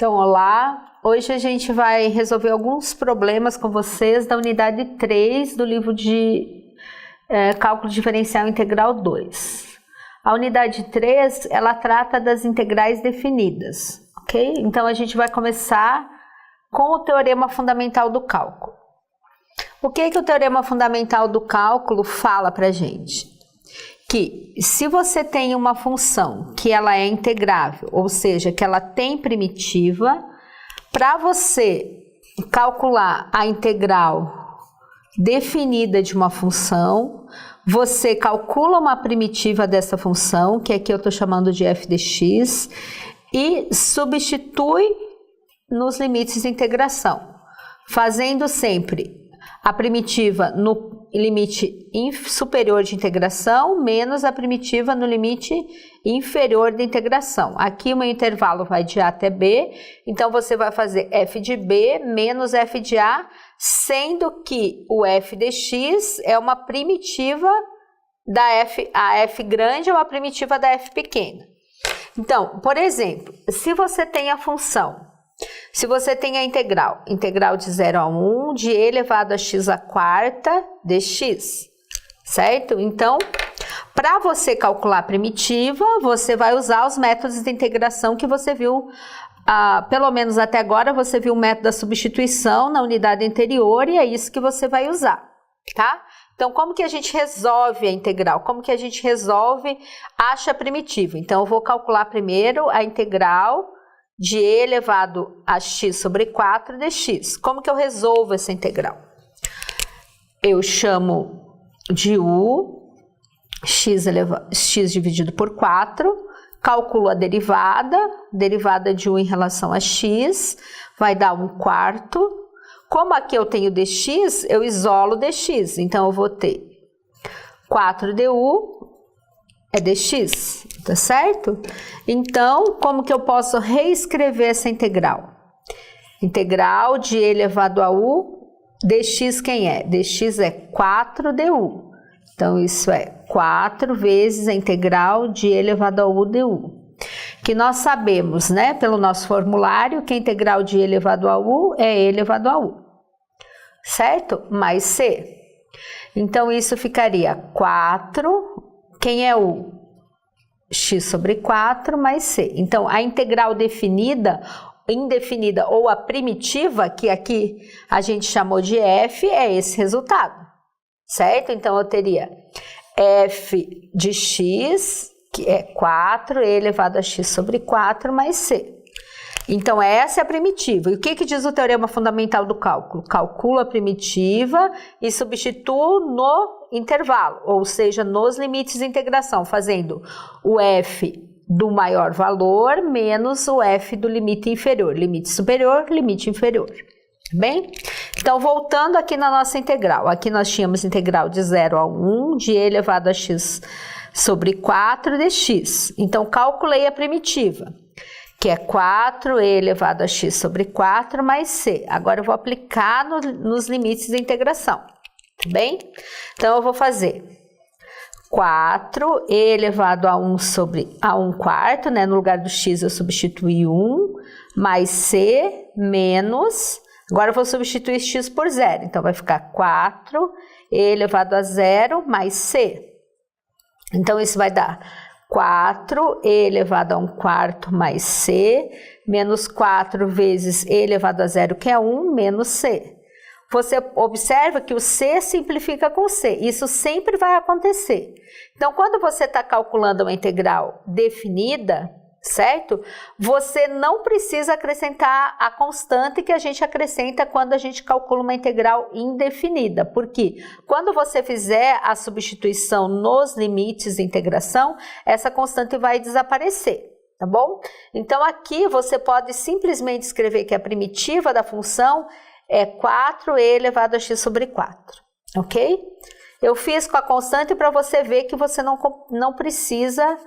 Então, olá! Hoje a gente vai resolver alguns problemas com vocês da unidade 3 do livro de Cálculo Diferencial Integral 2. A unidade 3, ela trata das integrais definidas, ok? Então, a gente vai começar com o teorema fundamental do cálculo. O que o teorema fundamental do cálculo fala pra gente? Que se você tem uma função que ela é integrável, ou seja, que ela tem primitiva, para você calcular a integral definida de uma função, você calcula uma primitiva dessa função, que aqui eu estou chamando de f de x, e substitui nos limites de integração, fazendo sempre a primitiva no limite superior de integração menos a primitiva no limite inferior de integração. Aqui o meu intervalo vai de A até B, então você vai fazer f de B menos f de A, sendo que o f de x é uma primitiva da f, a f grande é uma primitiva da f pequena. Então, por exemplo, se você tem a função, se você tem a integral de 0 a 1 de e elevado a x à quarta dx, certo? Então, para você calcular a primitiva, você vai usar os métodos de integração que você viu, pelo menos até agora, você viu o método da substituição na unidade anterior e é isso que você vai usar, tá? Então, como que a gente resolve a integral? Como que a gente acha a primitiva? Então, eu vou calcular primeiro a integral de e elevado a x sobre 4 dx. Como que eu resolvo essa integral? Eu chamo de u, x dividido por 4, calculo a derivada de u em relação a x, vai dar 1/4. Como aqui eu tenho dx, eu isolo dx, então eu vou ter 4 du é dx, tá certo? Então, como que eu posso reescrever essa integral? Integral de e elevado a u, dx quem é? Dx é 4 du. Então, isso é 4 vezes a integral de e elevado a u du. Que nós sabemos, né, pelo nosso formulário, que a integral de e elevado a u é e elevado a u. Certo? Mais c. Então, isso ficaria 4... Quem é o x sobre 4 mais c. Então, a integral definida, indefinida ou a primitiva, que aqui a gente chamou de f, é esse resultado, certo? Então, eu teria f de x, que é 4, e elevado a x sobre 4 mais c. Então, essa é a primitiva. E o que diz o teorema fundamental do cálculo? Calculo a primitiva e substituo no intervalo, ou seja, nos limites de integração, fazendo o f do maior valor menos o f do limite inferior. Limite superior, limite inferior. Bem? Então, voltando aqui na nossa integral. Aqui nós tínhamos integral de 0 a 1 de e elevado a x sobre 4 dx. Então, calculei a primitiva, que é 4e elevado a x sobre 4 mais c. Agora eu vou aplicar nos limites de integração, tá bem? Então eu vou fazer 4e elevado a 1 sobre a 1/4, né? No lugar do x eu substituí 1, mais c menos, agora eu vou substituir x por 0, então vai ficar 4e elevado a 0 mais c. Então isso vai dar 4e elevado a 1/4 mais c, menos 4 vezes e elevado a 0, que é 1, menos c. Você observa que o c simplifica com c, isso sempre vai acontecer. Então, quando você está calculando uma integral definida, certo? Você não precisa acrescentar a constante que a gente acrescenta quando a gente calcula uma integral indefinida, porque quando você fizer a substituição nos limites de integração, essa constante vai desaparecer, tá bom? Então, aqui você pode simplesmente escrever que a primitiva da função é 4e elevado a x sobre 4, ok? Eu fiz com a constante para você ver que você não precisa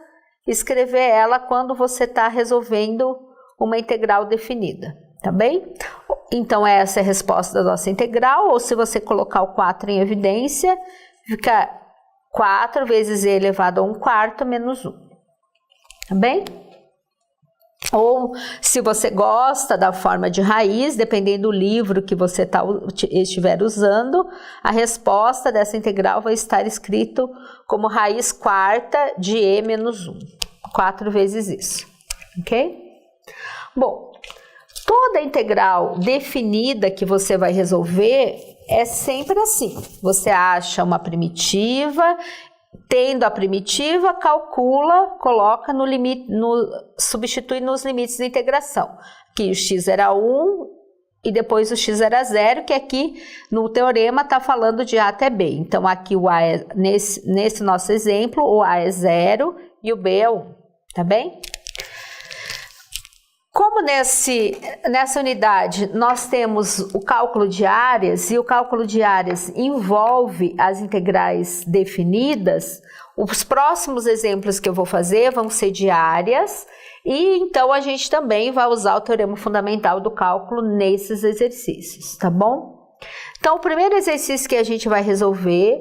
escrever ela quando você está resolvendo uma integral definida, tá bem? Então, essa é a resposta da nossa integral, ou se você colocar o 4 em evidência, fica 4 vezes e elevado a 1/4 menos 1, tá bem? Ou se você gosta da forma de raiz, dependendo do livro que você estiver usando, a resposta dessa integral vai estar escrito como raiz quarta de e menos 1. 4 vezes isso, ok? Bom, toda integral definida que você vai resolver é sempre assim. Você acha uma primitiva, tendo a primitiva, calcula, coloca no limite, substitui nos limites da integração. Aqui o x era 1 e depois o x era 0, que aqui no teorema está falando de A até B. Então aqui o A é, nesse nosso exemplo, o A é 0 e o B é 1, tá bem? Como nessa unidade nós temos o cálculo de áreas, e o cálculo de áreas envolve as integrais definidas, os próximos exemplos que eu vou fazer vão ser de áreas, e então a gente também vai usar o teorema fundamental do cálculo nesses exercícios, tá bom? Então, o primeiro exercício que a gente vai resolver,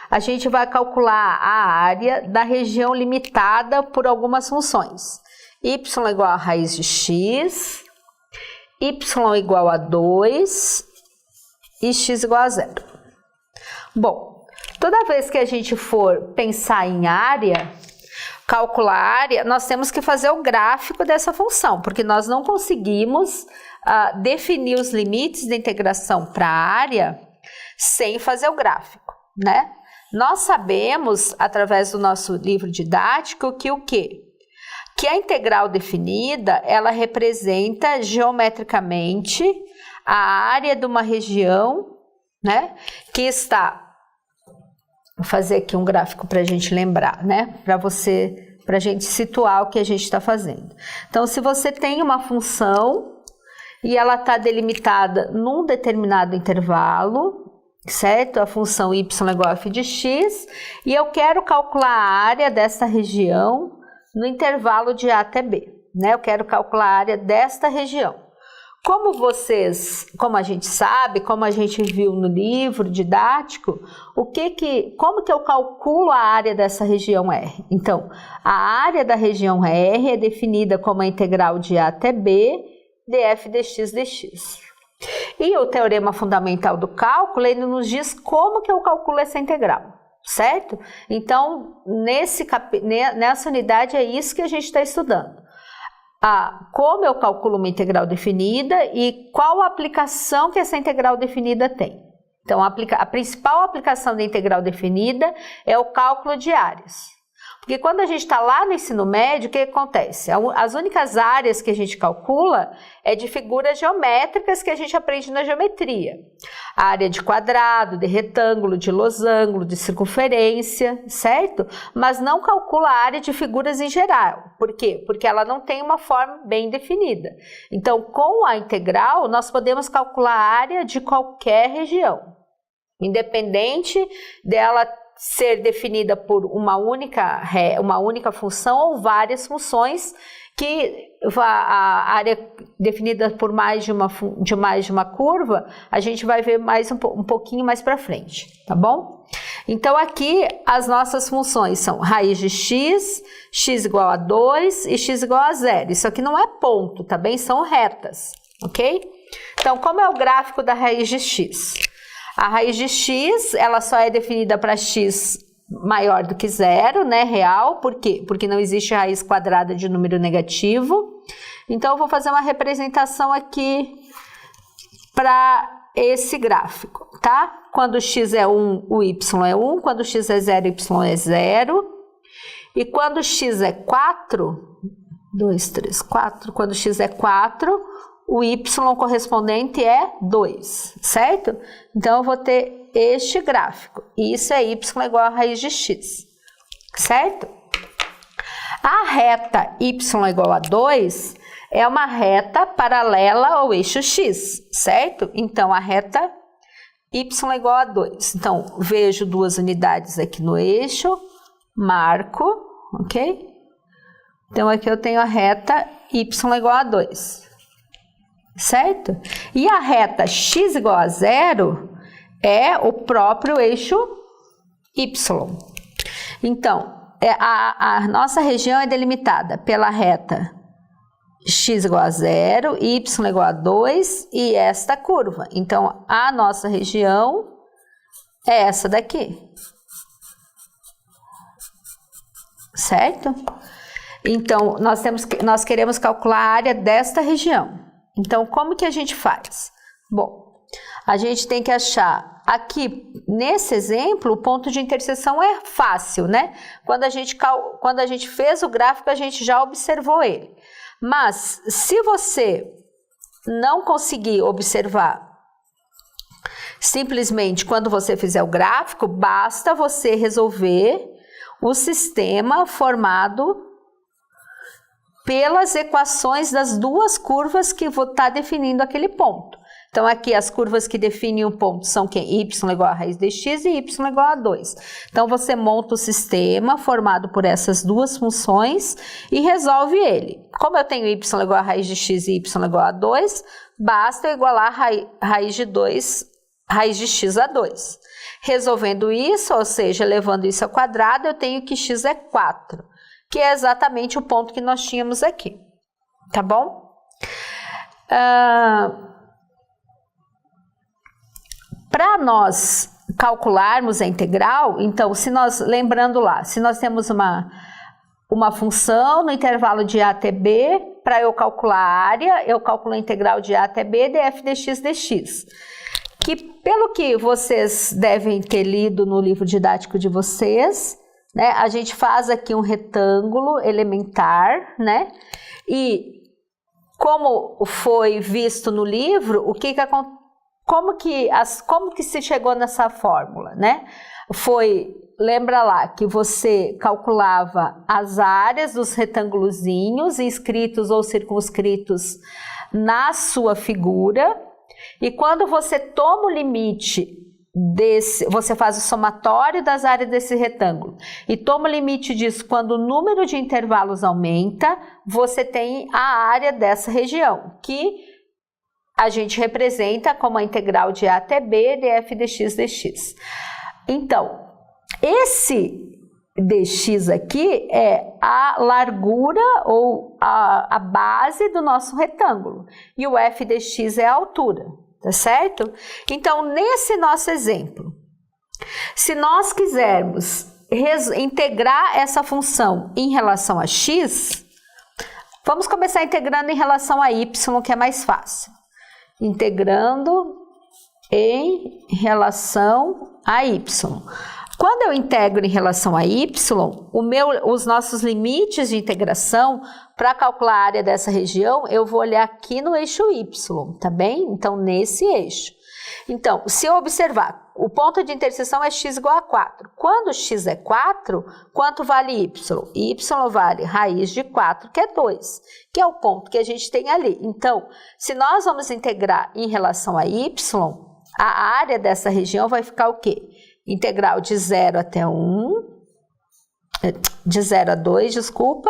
a gente vai calcular a área da região limitada por algumas funções. Y igual a raiz de x, y igual a 2 e x igual a 0. Bom, toda vez que a gente for pensar em área, calcular a área, nós temos que fazer o gráfico dessa função, porque nós não conseguimos definir os limites de integração para a área sem fazer o gráfico, né? Nós sabemos, através do nosso livro didático, que o quê? Que a integral definida, ela representa geometricamente a área de uma região, né, que está, vou fazer aqui um gráfico para a gente lembrar, né, para a gente situar o que a gente está fazendo. Então, se você tem uma função e ela está delimitada num determinado intervalo, certo? A função y igual a f de x, e eu quero calcular a área dessa região no intervalo de A até B, né? Eu quero calcular a área desta região. Como a gente sabe, como a gente viu no livro didático, como que eu calculo a área dessa região R? Então, a área da região R é definida como a integral de A até B df dx dx. E o teorema fundamental do cálculo, ele nos diz como que eu calculo essa integral. Certo? Então, nessa unidade é isso que a gente está estudando. Como eu calculo uma integral definida e qual a aplicação que essa integral definida tem. Então, a principal aplicação da integral definida é o cálculo de áreas. Porque quando a gente está lá no ensino médio, o que acontece? As únicas áreas que a gente calcula é de figuras geométricas que a gente aprende na geometria. A área de quadrado, de retângulo, de losango, de circunferência, certo? Mas não calcula a área de figuras em geral. Por quê? Porque ela não tem uma forma bem definida. Então, com a integral, nós podemos calcular a área de qualquer região, independente dela ser definida por uma única função ou várias funções, que a área definida por mais de uma curva, a gente vai ver mais um pouquinho mais para frente, tá bom? Então aqui as nossas funções são raiz de x, x igual a 2 e x igual a 0. Isso aqui não é ponto, tá bem? São retas, ok? Então, como é o gráfico da raiz de x? A raiz de x, ela só é definida para x maior do que 0, né, real. Por quê? Porque não existe raiz quadrada de número negativo. Então, eu vou fazer uma representação aqui para esse gráfico, tá? Quando x é 1, o y é 1. Quando x é 0, o y é 0. E quando x é 4, 2, 3, 4, quando x é 4... o y correspondente é 2, certo? Então, eu vou ter este gráfico. Isso é y igual a raiz de x, certo? A reta y igual a 2 é uma reta paralela ao eixo x, certo? Então, a reta y igual a 2. Então, vejo duas unidades aqui no eixo, marco, ok? Então, aqui eu tenho a reta y igual a 2. Certo? E a reta x igual a 0 é o próprio eixo y. Então, a nossa região é delimitada pela reta x igual a 0, y igual a 2 e esta curva. Então, a nossa região é essa daqui. Certo? Então, nós queremos calcular a área desta região. Então, como que a gente faz? Bom, a gente tem que achar aqui, nesse exemplo, o ponto de interseção é fácil, né? Quando a gente fez o gráfico, a gente já observou ele. Mas, se você não conseguir observar, simplesmente quando você fizer o gráfico, basta você resolver o sistema formado pelas equações das duas curvas que está definindo aquele ponto. Então, aqui as curvas que definem o ponto são quem? Y igual a raiz de x e y igual a 2. Então, você monta o sistema formado por essas duas funções e resolve ele. Como eu tenho y igual a raiz de x e y igual a 2, basta eu igualar raiz de x a 2. Resolvendo isso, ou seja, levando isso ao quadrado, eu tenho que x é 4, que é exatamente o ponto que nós tínhamos aqui. Tá bom? Para nós calcularmos a integral, então, lembrando lá, se nós temos uma função no intervalo de a até b, para eu calcular a área, eu calculo a integral de a até b df dx dx. Que, pelo que vocês devem ter lido no livro didático de vocês, né, a gente faz aqui um retângulo elementar, né? E como foi visto no livro, como que se chegou nessa fórmula, né? Lembra lá que você calculava as áreas dos retângulozinhos inscritos ou circunscritos na sua figura, e quando você toma o limite você faz o somatório das áreas desse retângulo e toma o limite disso quando o número de intervalos aumenta, você tem a área dessa região, que a gente representa como a integral de a até b df dx dx. Então, esse dx aqui é a largura ou a base do nosso retângulo e o f dx é a altura, tá certo? Então, nesse nosso exemplo, se nós quisermos integrar essa função em relação a x, vamos começar integrando em relação a y, que é mais fácil. Integrando em relação a y. Quando eu integro em relação a y, os nossos limites de integração, para calcular a área dessa região, eu vou olhar aqui no eixo y, tá bem? Então, nesse eixo. Então, se eu observar, o ponto de interseção é x igual a 4. Quando x é 4, quanto vale y? Y vale raiz de 4, que é 2, que é o ponto que a gente tem ali. Então, se nós vamos integrar em relação a y, a área dessa região vai ficar o quê? Integral de 0 até 1, de 0 a 2, desculpa.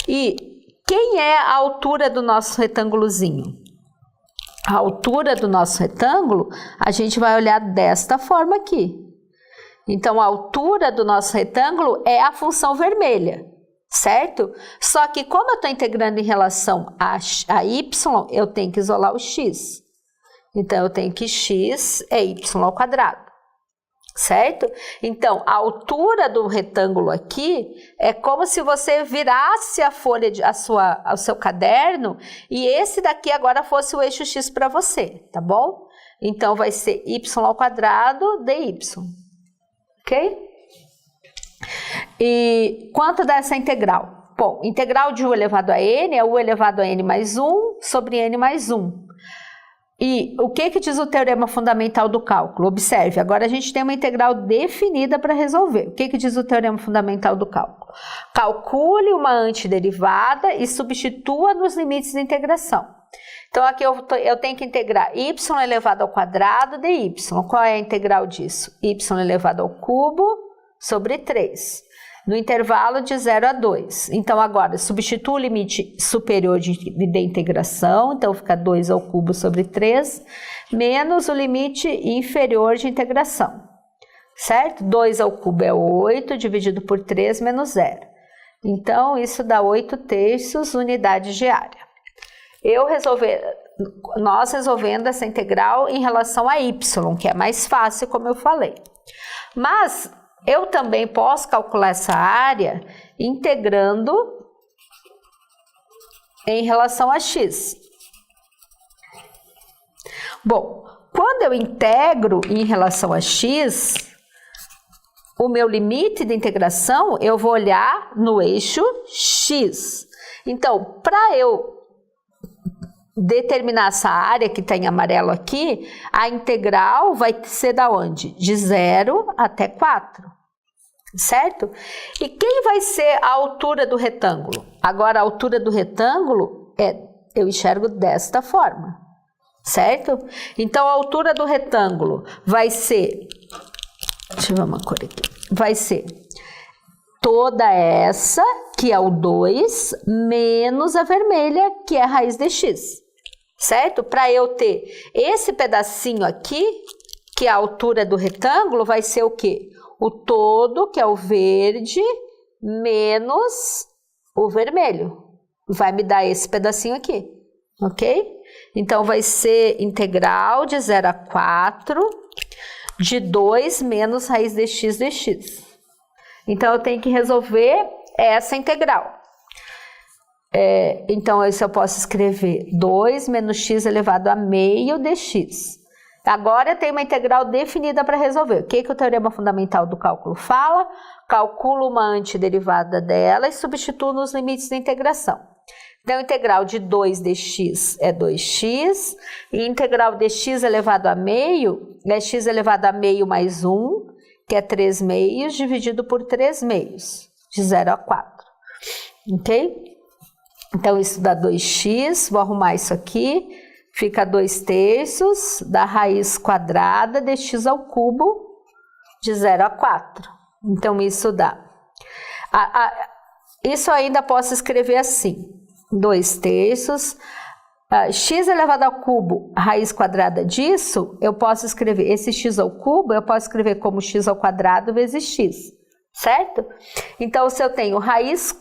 E quem é a altura do nosso retângulozinho? A altura do nosso retângulo, a gente vai olhar desta forma aqui. Então, a altura do nosso retângulo é a função vermelha, certo? Só que como eu estou integrando em relação a y, eu tenho que isolar o x. Então, eu tenho que x é y ao quadrado. Certo? Então, a altura do retângulo aqui é como se você virasse a folha, o seu caderno, e esse daqui agora fosse o eixo x para você, tá bom? Então, vai ser y ao quadrado dy, ok? E quanto dá essa integral? Bom, integral de u elevado a n é u elevado a n mais 1 sobre n mais 1. E o que diz o teorema fundamental do cálculo? Observe, agora a gente tem uma integral definida para resolver. O que diz o teorema fundamental do cálculo? Calcule uma antiderivada e substitua nos limites de integração. Então, aqui eu tenho que integrar y elevado ao quadrado dy. Qual é a integral disso? Y elevado ao cubo sobre 3. No intervalo de 0 a 2. Então, agora, substituo o limite superior de integração, então fica 2 ao cubo sobre 3, menos o limite inferior de integração, certo? 2 ao cubo é 8, dividido por 3, menos 0. Então, isso dá 8/3 unidade de área. nós resolvendo essa integral em relação a y, que é mais fácil, como eu falei. Mas eu também posso calcular essa área integrando em relação a x. Bom, quando eu integro em relação a x, o meu limite de integração, eu vou olhar no eixo x. Então, para eu determinar essa área que está em amarelo aqui, a integral vai ser da onde? De 0 até 4, certo? E quem vai ser a altura do retângulo? Agora, a altura do retângulo, eu enxergo desta forma, certo? Então, a altura do retângulo vai ser, deixa eu ver uma cor aqui, vai ser toda essa, que é o 2, menos a vermelha, que é a raiz de x, certo? Para eu ter esse pedacinho aqui, que é a altura do retângulo, vai ser o quê? O todo, que é o verde, menos o vermelho. Vai me dar esse pedacinho aqui, ok? Então, vai ser integral de 0 a 4 de 2 menos raiz de x dx. Então, eu tenho que resolver essa integral. Então, isso eu posso escrever 2 menos x elevado a meio dx. Agora, eu tenho uma integral definida para resolver. O que o teorema fundamental do cálculo fala? Calculo uma antiderivada dela e substituo nos limites da integração. Então, a integral de 2 dx é 2x, e integral de x elevado a meio é x elevado a meio mais 1, que é 3 meios, dividido por 3 meios, de 0 a 4, ok? Então, isso dá 2x, vou arrumar isso aqui, fica 2/3 da raiz quadrada de x ao cubo, de 0 a 4. Então, isso dá. Isso ainda posso escrever assim, 2/3, x elevado ao cubo, raiz quadrada disso, eu posso escrever, esse x ao cubo, eu posso escrever como x ao quadrado vezes x, certo? Então, se eu tenho raiz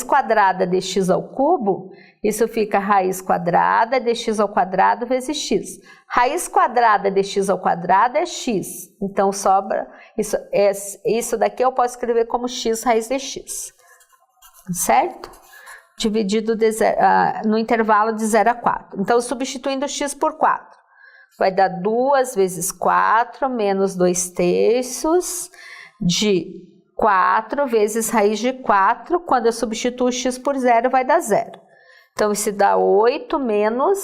quadrada de x ao cubo, isso fica raiz quadrada de x ao quadrado vezes x. Raiz quadrada de x ao quadrado é x, então sobra, isso daqui eu posso escrever como x raiz de x, certo? Dividido no intervalo de 0 a 4. Então, substituindo x por 4, vai dar 2 vezes 4 menos 2/3 de 4 vezes raiz de 4. Quando eu substituo x por 0, vai dar 0. Então, isso dá 8 menos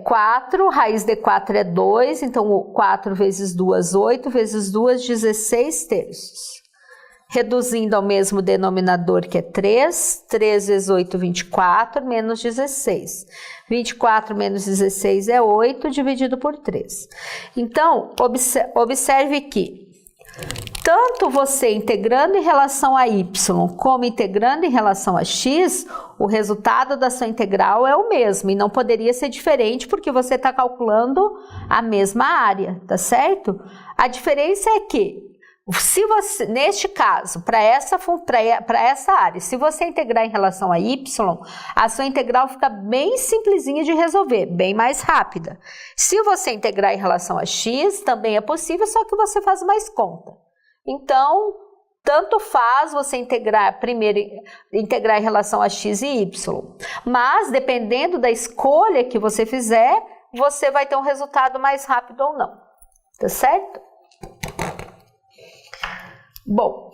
4, raiz de 4 é 2, então 4 vezes 2, 8, vezes 2, 16/3. Reduzindo ao mesmo denominador, que é 3, 3 vezes 8, 24, menos 16. 24 menos 16 é 8, dividido por 3. Então, observe que, tanto você integrando em relação a y, como integrando em relação a x, o resultado da sua integral é o mesmo, e não poderia ser diferente, porque você está calculando a mesma área, tá certo? A diferença é que, se você, neste caso, para essa área, se você integrar em relação a y, a sua integral fica bem simplesinha de resolver, bem mais rápida. Se você integrar em relação a x, também é possível, só que você faz mais conta. Então, tanto faz você integrar em relação a x e y. Mas, dependendo da escolha que você fizer, você vai ter um resultado mais rápido ou não. Tá certo? Bom,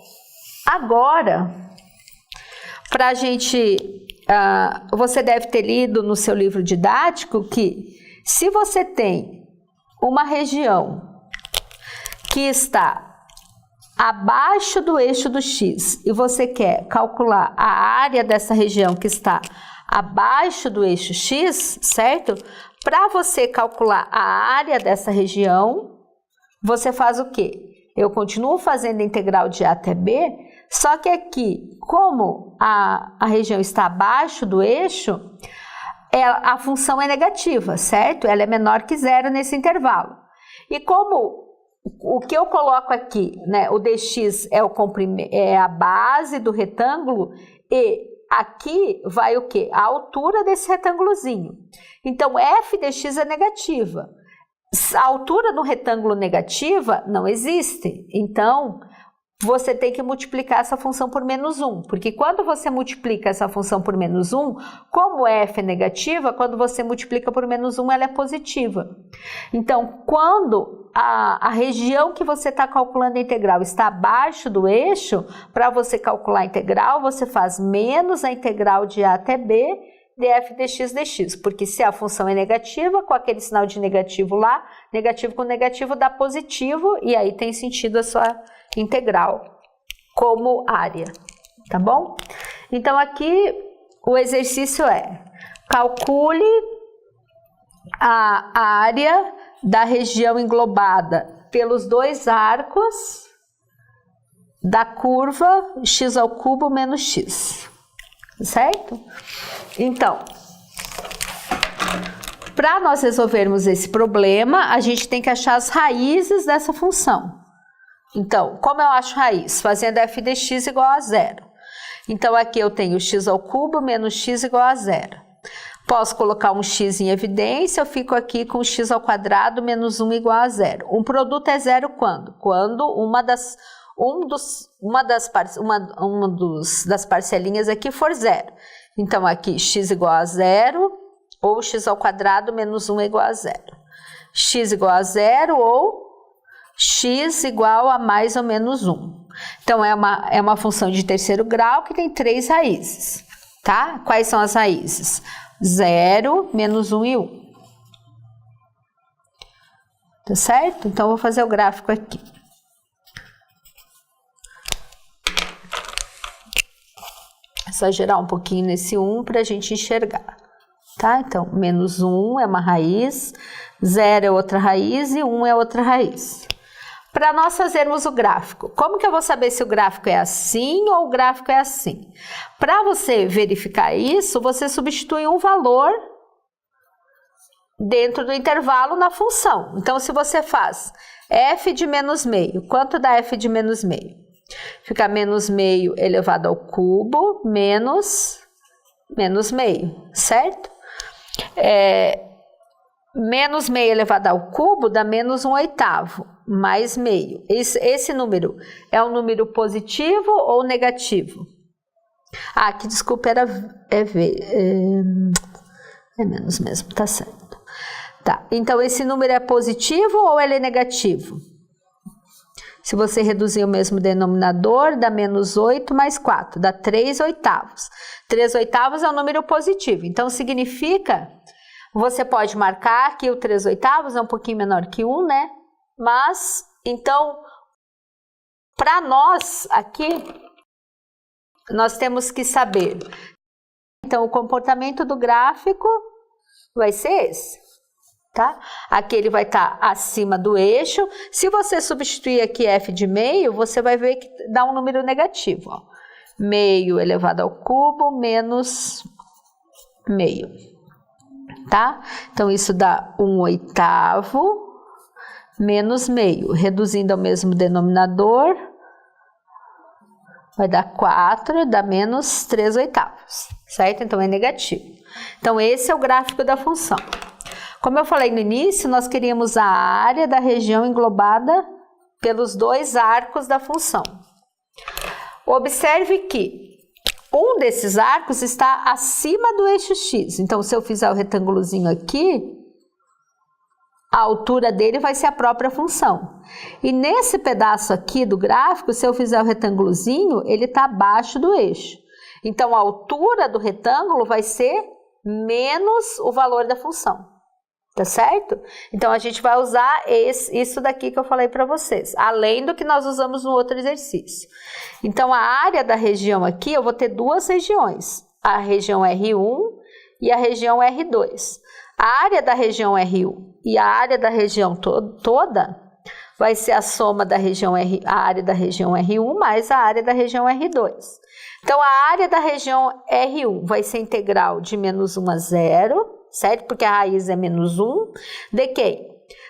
agora, para a gente, você deve ter lido no seu livro didático que, se você tem uma região que está abaixo do eixo do x e você quer calcular a área dessa região que está abaixo do eixo x, certo? Para você calcular a área dessa região, você faz o quê? Eu continuo fazendo a integral de a até b, só que aqui, como a região está abaixo do eixo, a função é negativa, certo? Ela é menor que zero nesse intervalo. E como o que eu coloco aqui, né, o dx é a base do retângulo e aqui vai o quê? A altura desse retângulozinho. Então, f dx é negativa. A altura do retângulo negativa não existe. Então, você tem que multiplicar essa função por menos 1. Porque quando você multiplica essa função por menos 1, como f é negativa, quando você multiplica por menos 1, ela é positiva. Então, quando a região que você está calculando a integral está abaixo do eixo, para você calcular a integral, você faz menos a integral de a até b df dx dx, porque se a função é negativa, com aquele sinal de negativo lá, negativo com negativo dá positivo, e aí tem sentido a sua integral como área, tá bom? Então aqui o exercício é: calcule a área da região englobada pelos dois arcos da curva x² menos x, certo? Então, para nós resolvermos esse problema, a gente tem que achar as raízes dessa função. Então, como eu acho raiz? Fazendo f dx igual a 0. Então, aqui eu tenho x³ menos x igual a 0. Posso colocar um x em evidência, eu fico aqui com x² menos 1 igual a 0. Um produto é zero quando? Quando uma das parcelinhas aqui for zero. Então, aqui x igual a 0 ou x² menos 1 igual a 0. X igual a 0 ou x igual a mais ou menos 1. Então, é uma função de terceiro grau que tem 3 raízes, tá? Quais são as raízes? 0, menos 1 e 1. Tá certo? Então, eu vou fazer o gráfico aqui. Exagerar um pouquinho nesse 1 para a gente enxergar, tá? Então, menos 1 é uma raiz, 0 é outra raiz e 1 é outra raiz. Para nós fazermos o gráfico, como que eu vou saber se o gráfico é assim ou o gráfico é assim? Para você verificar isso, você substitui um valor dentro do intervalo na função. Então, se você faz f de menos meio, quanto dá f de menos meio? Fica menos meio elevado ao cubo menos meio, certo? Menos meio elevado ao cubo dá menos 1/8, mais meio. Esse número é um número positivo ou negativo? Ah, que desculpa, é menos mesmo, tá certo. Tá, então esse número é positivo ou ele é negativo? Se você reduzir o mesmo denominador, dá menos 8 mais 4, dá 3/8. 3/8 é um número positivo, então significa, você pode marcar que o 3/8 é um pouquinho menor que 1, né? Mas, então, para nós aqui, nós temos que saber. Então, o comportamento do gráfico vai ser esse. Tá? Aqui ele vai estar acima do eixo. Se você substituir aqui f de meio, você vai ver que dá um número negativo. Ó. Meio elevado ao cubo menos meio. Tá? Então, isso dá 1/8 menos meio. Reduzindo ao mesmo denominador, vai dar 4, dá menos 3/8. Certo? Então, é negativo. Então, esse é o gráfico da função. Como eu falei no início, nós queríamos a área da região englobada pelos dois arcos da função. Observe que um desses arcos está acima do eixo x. Então, se eu fizer o retângulozinho aqui, a altura dele vai ser a própria função. E nesse pedaço aqui do gráfico, se eu fizer o retângulozinho, ele está abaixo do eixo. Então, a altura do retângulo vai ser menos o valor da função. Tá certo? Então, a gente vai usar isso daqui que eu falei para vocês, além do que nós usamos no outro exercício. Então, a área da região aqui, eu vou ter duas regiões, a região R1 e a região R2. A área da região R1 e a área da região toda vai ser a soma da região a área da região R1 mais a área da região R2. Então, a área da região R1 vai ser integral de menos 1 a 0, certo? Porque a raiz é menos 1, de quem?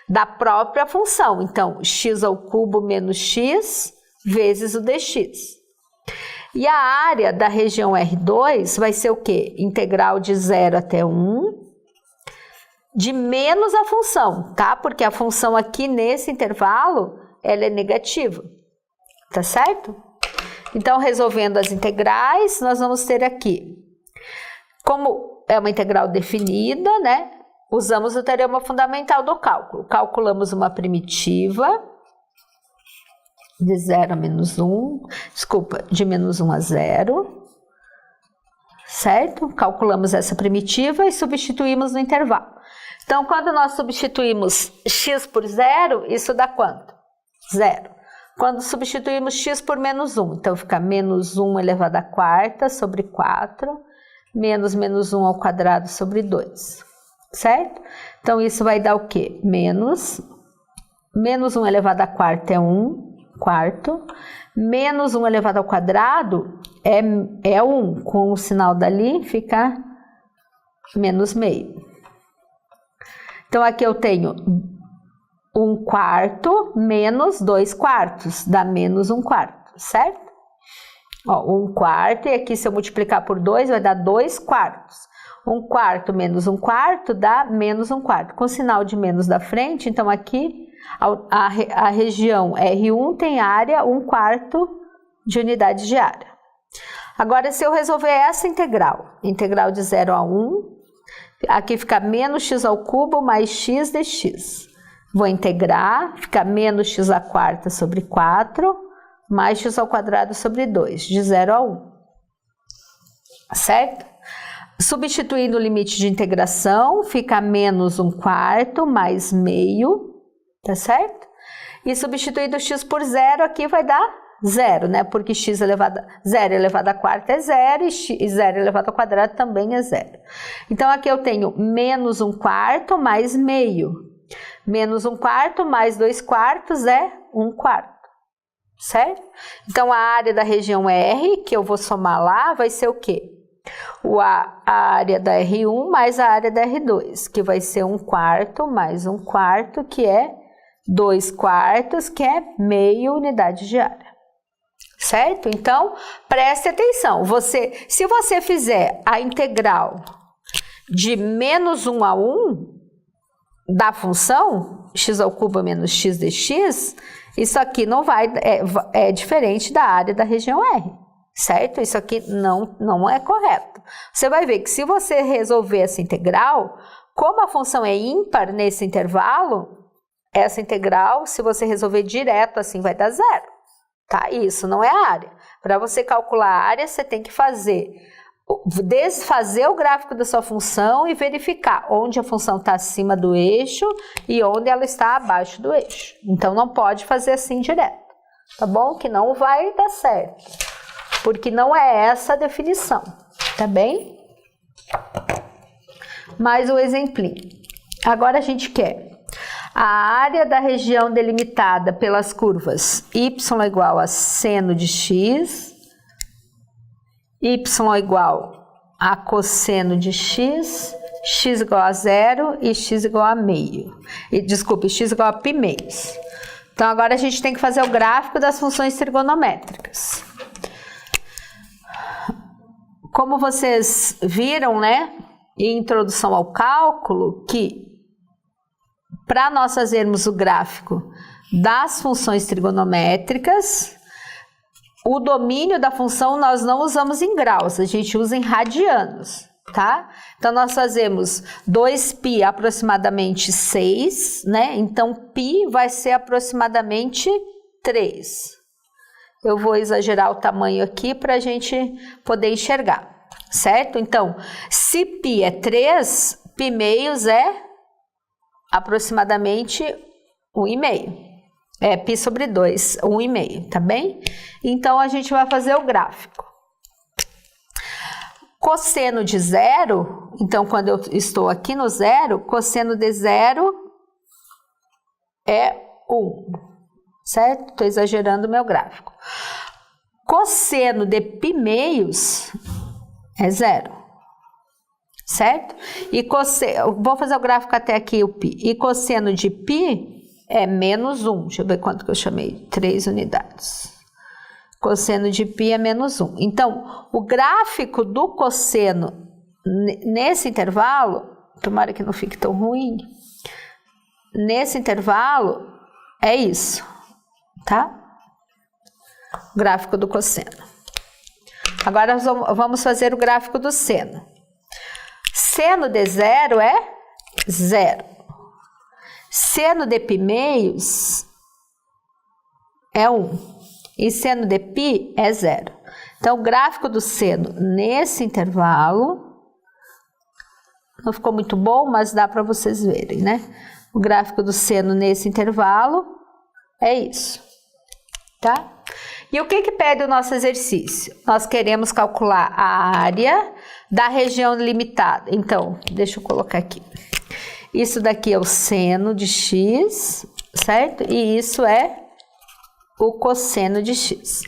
Da própria função. Então, x² menos x vezes o dx. E a área da região R2 vai ser o quê? Integral de 0 até 1, de menos a função, tá? Porque a função aqui nesse intervalo, ela é negativa, tá certo? Então, resolvendo as integrais, nós vamos ter aqui, como é uma integral definida, né? Usamos o teorema fundamental do cálculo. Calculamos uma primitiva de 0 a menos 1, desculpa, de menos 1 a 0, certo? Calculamos essa primitiva e substituímos no intervalo. Então, quando nós substituímos x por 0, isso dá quanto? 0. Quando substituímos x por menos 1, então fica menos 1 elevado à quarta sobre 4, menos 1 ao quadrado sobre 2, certo? Então, isso vai dar o quê? Menos 1 elevado à quarta é 1 quarto, menos 1 elevado ao quadrado é 1, com o sinal dali fica menos meio. Então, aqui eu tenho 1 quarto menos 2 quartos, dá menos 1 quarto, certo? Ó, 1 quarto, e aqui se eu multiplicar por 2 vai dar 2 quartos. 1 quarto menos 1 quarto dá menos 1 quarto, com sinal de menos da frente, então aqui a região R1 tem área 1 quarto de unidade de área. Agora, se eu resolver essa integral de 0 a 1, aqui fica menos x ao cubo mais x dx. Vou integrar, fica menos x à quarta sobre 4, mais x ao quadrado sobre 2, de 0 a 1. Certo? Substituindo o limite de integração, fica menos 1 quarto mais meio, tá certo? E substituindo x por 0, aqui vai dar 0, né? Porque 0 elevado à quarta é 0 e 0 elevado ao quadrado também é 0. Então, aqui eu tenho menos 1 quarto mais meio. Menos 1 quarto mais 2 quartos é 1 quarto, certo? Então, a área da região R, que eu vou somar lá, vai ser o quê? A área da R1 mais a área da R2, que vai ser 1 quarto mais 1 quarto, que é 2 quartos, que é meia unidade de área, certo? Então, preste atenção, se você fizer a integral de menos 1 a 1 da função, x ao cubo menos x dx, isso aqui não vai, é diferente da área da região R, certo? Isso aqui não é correto. Você vai ver que se você resolver essa integral, como a função é ímpar nesse intervalo, essa integral, se você resolver direto assim, vai dar 0, tá? Isso não é a área. Para você calcular a área, você tem que desfazer o gráfico da sua função e verificar onde a função está acima do eixo e onde ela está abaixo do eixo. Então, não pode fazer assim direto, tá bom? Que não vai dar certo, porque não é essa a definição, tá bem? Mais um exemplinho. Agora a gente quer a área da região delimitada pelas curvas y igual a seno de x, y igual a cosseno de x, x igual a 0 e x igual a meio. Desculpe, x igual a π meios. Então, agora a gente tem que fazer o gráfico das funções trigonométricas. Como vocês viram, né, em introdução ao cálculo, que para nós fazermos o gráfico das funções trigonométricas, o domínio da função nós não usamos em graus, a gente usa em radianos, tá? Então, nós fazemos 2π aproximadamente 6, né? Então, π vai ser aproximadamente 3. Eu vou exagerar o tamanho aqui para a gente poder enxergar, certo? Então, se π é 3, π meios é aproximadamente 1,5. É π sobre 2, 1,5, tá bem? Então, a gente vai fazer o gráfico. Cosseno de 0, então, quando eu estou aqui no 0, cosseno de 0 é 1, certo? Estou exagerando o meu gráfico. Cosseno de π meios é 0. Certo? E vou fazer o gráfico até aqui, o π. E cosseno de π é menos 1. Deixa eu ver quanto que eu chamei. 3 unidades. Cosseno de π é menos 1. Então, o gráfico do cosseno nesse intervalo, tomara que não fique tão ruim, nesse intervalo é isso, tá? O gráfico do cosseno. Agora vamos fazer o gráfico do seno. Seno de zero é 0. Seno de π meios é 1. E seno de π é 0. Então, o gráfico do seno nesse intervalo, não ficou muito bom, mas dá para vocês verem, né? O gráfico do seno nesse intervalo é isso, tá? E o que pede o nosso exercício? Nós queremos calcular a área da região limitada. Então, deixa eu colocar aqui. Isso daqui é o seno de x, certo? E isso é o cosseno de x.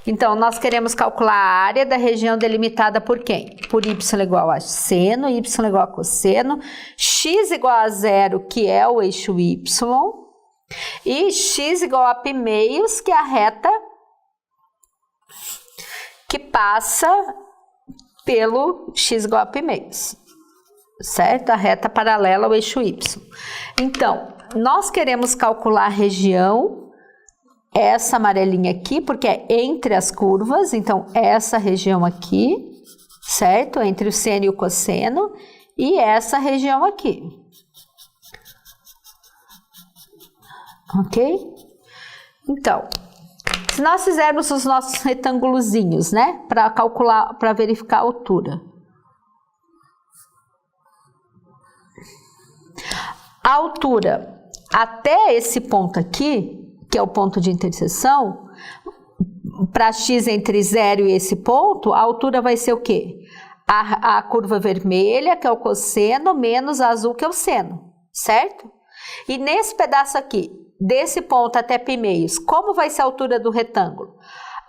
Então, nós queremos calcular a área da região delimitada por quem? Por y igual a seno, y igual a cosseno, x igual a 0, que é o eixo y, e x igual a π meios, que é a reta que passa pelo x igual a π meios, certo? A reta paralela ao eixo y. Então, nós queremos calcular a região, essa amarelinha aqui, porque é entre as curvas, então essa região aqui, certo? Entre o seno e o cosseno, e essa região aqui. Ok? Então, se nós fizermos os nossos retângulozinhos, né? Para calcular, para verificar a altura. A altura até esse ponto aqui, que é o ponto de interseção, para x entre 0 e esse ponto, a altura vai ser o quê? A curva vermelha, que é o cosseno, menos a azul, que é o seno, certo? E nesse pedaço aqui, desse ponto até π meios, como vai ser a altura do retângulo?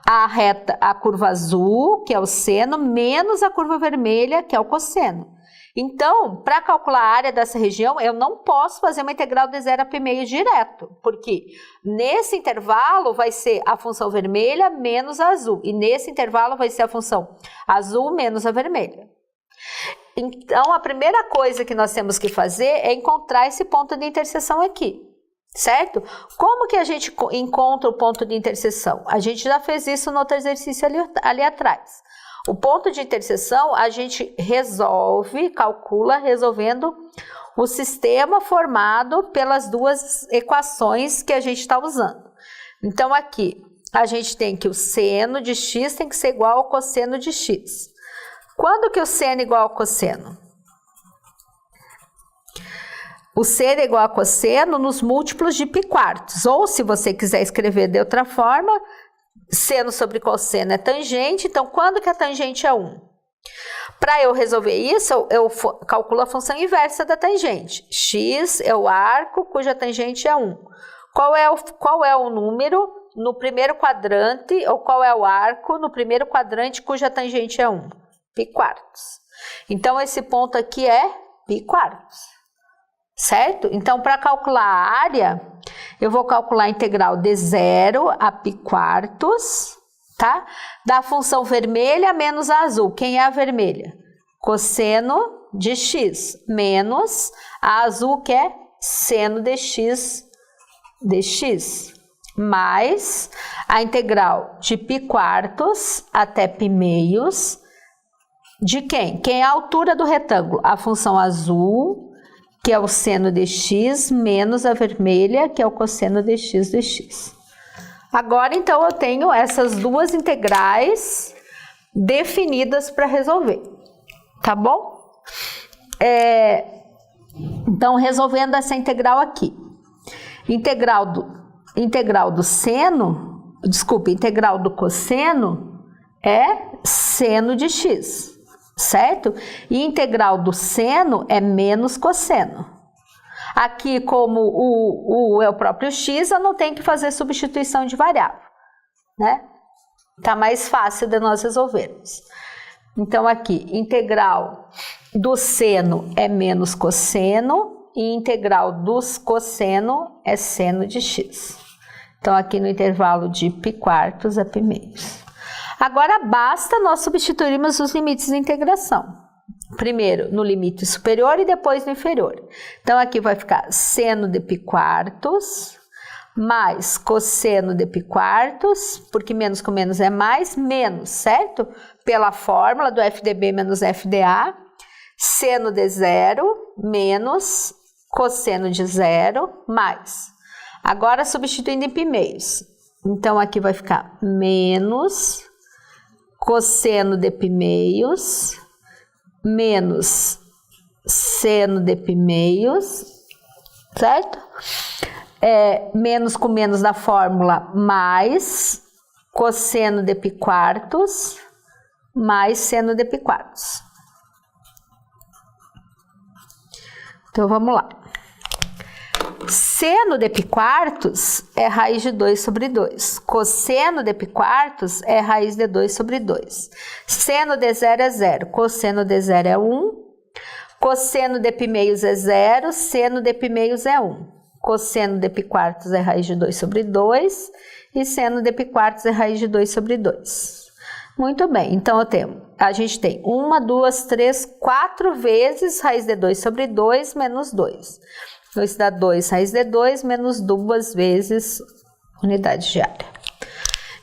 A curva azul, que é o seno, menos a curva vermelha, que é o cosseno. Então, para calcular a área dessa região, eu não posso fazer uma integral de 0 a π meios direto, porque nesse intervalo vai ser a função vermelha menos a azul, e nesse intervalo vai ser a função azul menos a vermelha. Então, a primeira coisa que nós temos que fazer é encontrar esse ponto de interseção aqui, certo? Como que a gente encontra o ponto de interseção? A gente já fez isso no outro exercício ali atrás. O ponto de interseção a gente calcula resolvendo o sistema formado pelas duas equações que a gente está usando. Então, aqui a gente tem que o seno de x tem que ser igual ao cosseno de x. Quando que o seno é igual ao cosseno? O seno é igual a cosseno nos múltiplos de π quartos. Ou, se você quiser escrever de outra forma, seno sobre cosseno é tangente, então quando que a tangente é 1? Para eu resolver isso, eu calculo a função inversa da tangente. X é o arco cuja tangente é 1. Qual é o número no primeiro quadrante, ou qual é o arco no primeiro quadrante cuja tangente é 1? π quartos. Então, esse ponto aqui é π quartos. Certo? Então, para calcular a área, eu vou calcular a integral de 0 a π quartos, tá? Da função vermelha menos a azul. Quem é a vermelha? Cosseno de x, menos a azul, que é seno de x, mais a integral de π quartos até π meios, de quem? Quem é a altura do retângulo? A função azul, que é o seno de x, menos a vermelha, que é o cosseno de x de x. Agora, então, eu tenho essas duas integrais definidas para resolver, tá bom? Então, resolvendo essa integral aqui. Integral do cosseno é seno de x. Certo? E integral do seno é menos cosseno. Aqui, como o é o próprio x, eu não tenho que fazer substituição de variável, né? Tá mais fácil de nós resolvermos. Então, aqui, integral do seno é menos cosseno e integral dos cosseno é seno de x. Então, aqui no intervalo de π4 é π-. Agora, basta nós substituirmos os limites de integração. Primeiro no limite superior e depois no inferior. Então, aqui vai ficar seno de π4 mais cosseno de π4, porque menos com menos é mais, menos, certo? Pela fórmula do FDB menos FDA, seno de zero menos cosseno de zero mais. Agora, substituindo em π-. Então, aqui vai ficar menos cosseno de π- menos seno de π-, certo? Menos com menos na fórmula, mais cosseno de π4 mais seno de π4. Então, vamos lá. Seno de π4 é raiz de 2 sobre 2. Cosseno de π4 é raiz de 2 sobre 2. Seno de zero é zero. Cosseno de zero é 1. Cosseno de π- é zero. Seno de π- é 1. Cosseno de π4 é raiz de 2 sobre 2. E seno de π4 é raiz de 2 sobre 2. Muito bem, então a gente tem 1, 2, 3, 4 vezes raiz de 2 sobre 2 menos 2. Então, isso dá 2 raiz de 2 menos 2 vezes unidade de área.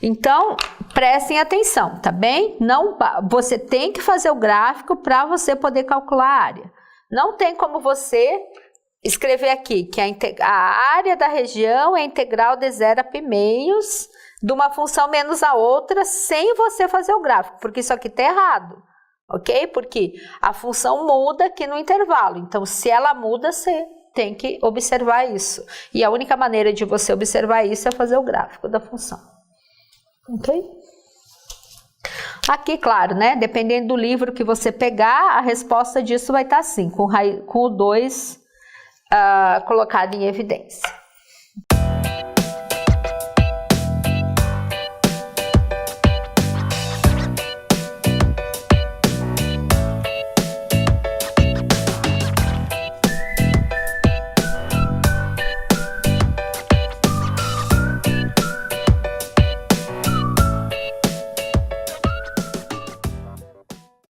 Então, prestem atenção, tá bem? Não, você tem que fazer o gráfico para você poder calcular a área. Não tem como você escrever aqui que a área da região é integral de 0 a π meios de uma função menos a outra sem você fazer o gráfico, porque isso aqui está errado, ok? Porque a função muda aqui no intervalo, então se ela muda, você tem que observar isso. E a única maneira de você observar isso é fazer o gráfico da função, ok? Aqui, claro, né? Dependendo do livro que você pegar, a resposta disso vai estar assim, com o 2 colocado em evidência.